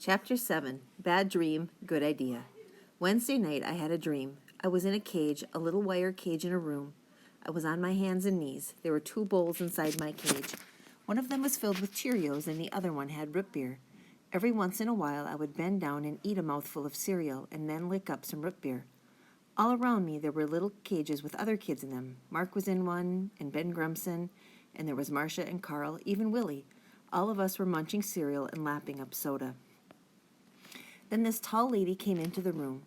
Chapter 7, Bad Dream, Good Idea. Wednesday night I had a dream. I was in a cage, a little wire cage in a room. I was on my hands and knees. There were 2 bowls inside my cage. One of them was filled with Cheerios and the other one had root beer. Every once in a while I would bend down and eat a mouthful of cereal and then lick up some root beer. All around me there were little cages with other kids in them. Mark was in one, and Ben Grumson, and there was Marcia and Carl, even Willie. All of us were munching cereal and lapping up soda. Then this tall lady came into the room.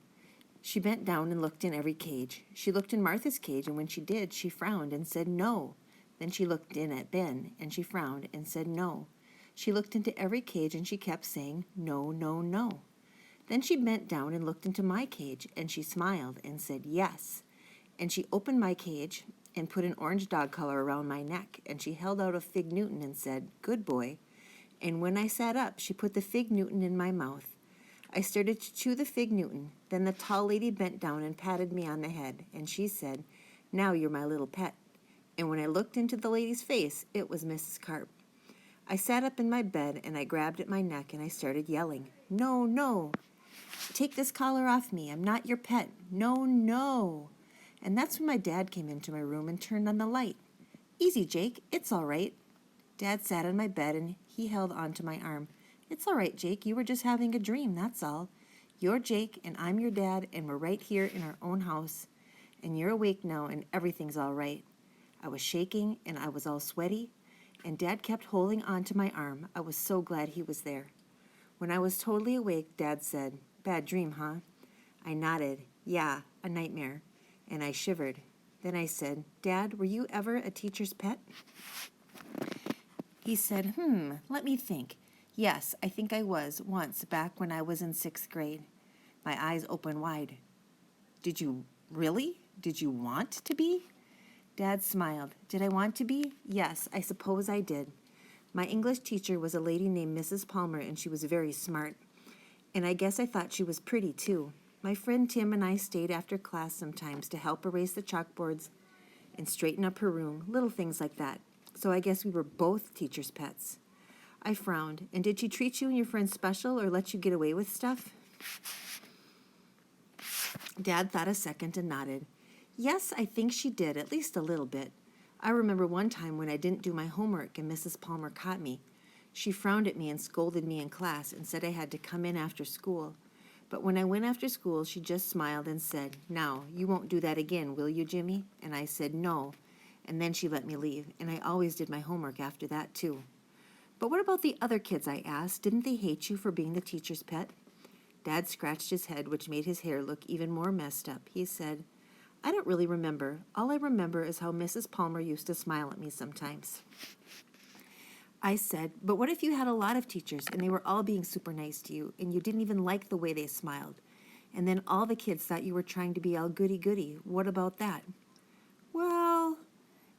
She bent down and looked in every cage. She looked in Martha's cage, and when she did, she frowned and said no. Then she looked in at Ben, and she frowned and said no. She looked into every cage, and she kept saying no, no, no. Then she bent down and looked into my cage, and she smiled and said yes. And she opened my cage and put an orange dog collar around my neck, and she held out a fig Newton and said, "Good boy." And when I sat up, she put the fig Newton in my mouth. I started to chew the fig Newton. Then the tall lady bent down and patted me on the head, and she said, "Now you're my little pet." And when I looked into the lady's face, it was Mrs. Carp. I sat up in my bed, and I grabbed at my neck, and I started yelling, "No, no! Take this collar off me. I'm not your pet. No, no!" And that's when my dad came into my room and turned on the light. "Easy, Jake. It's all right." Dad sat on my bed, and he held onto my arm. "It's all right, Jake. You were just having a dream, that's all. You're Jake, and I'm your dad, and we're right here in our own house. And you're awake now, and everything's all right." I was shaking, and I was all sweaty, and Dad kept holding onto my arm. I was so glad he was there. When I was totally awake, Dad said, "Bad dream, huh?" I nodded. "Yeah, a nightmare." And I shivered. Then I said, "Dad, were you ever a teacher's pet?" He said, let me think. "Yes, I think I was, once, back when I was in 6th grade." My eyes opened wide. "Did you really? Did you want to be?" Dad smiled. "Did I want to be? Yes, I suppose I did. My English teacher was a lady named Mrs. Palmer, and she was very smart. And I guess I thought she was pretty, too. My friend Tim and I stayed after class sometimes to help erase the chalkboards and straighten up her room, little things like that. So I guess we were both teachers' pets." I frowned. "And did she treat you and your friends special or let you get away with stuff?" Dad thought a second and nodded. "Yes, I think she did, at least a little bit. I remember one time when I didn't do my homework and Mrs. Palmer caught me. She frowned at me and scolded me in class and said I had to come in after school. But when I went after school, she just smiled and said, 'Now, you won't do that again, will you, Jimmy?' And I said, 'No.' And then she let me leave, and I always did my homework after that, too." "But what about the other kids?" I asked. "Didn't they hate you for being the teacher's pet?" Dad scratched his head, which made his hair look even more messed up. He said, "I don't really remember. All I remember is how Mrs. Palmer used to smile at me sometimes." I said, "But what if you had a lot of teachers and they were all being super nice to you and you didn't even like the way they smiled? And then all the kids thought you were trying to be all goody-goody. What about that?" "Well..."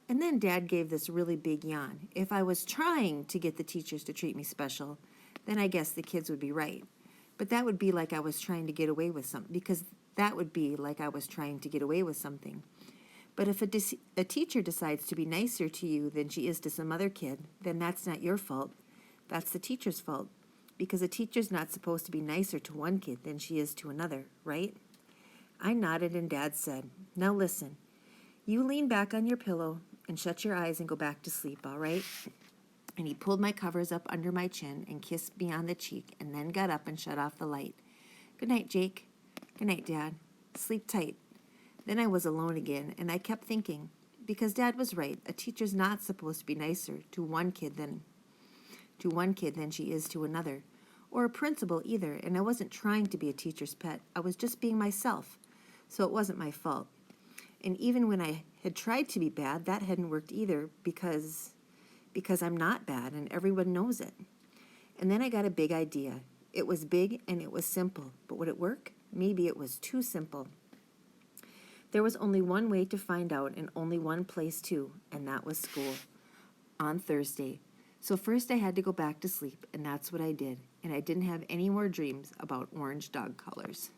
And then Dad gave this really big yawn. "If I was trying to get the teachers to treat me special, then I guess the kids would be right. But that would be like I was trying to get away with something, because that would be like I was trying to get away with something. But if a teacher decides to be nicer to you than she is to some other kid, then that's not your fault. That's the teacher's fault, because a teacher's not supposed to be nicer to one kid than she is to another, right?" I nodded, and Dad said, "Now listen. You lean back on your pillow and shut your eyes and go back to sleep, all right?" And he pulled my covers up under my chin and kissed me on the cheek and then got up and shut off the light. "Good night, Jake." "Good night, Dad. Sleep tight." Then I was alone again, and I kept thinking, because Dad was right, a teacher's not supposed to be nicer to one kid than she is to another, or a principal either, and I wasn't trying to be a teacher's pet. I was just being myself, so it wasn't my fault. And even when I had tried to be bad, that hadn't worked either, because I'm not bad and everyone knows it. And then I got a big idea. It was big and it was simple, but would it work? Maybe it was too simple. There was only one way to find out, and only one place too, and that was school, on Thursday. So first I had to go back to sleep, and that's what I did, and I didn't have any more dreams about orange dog collars.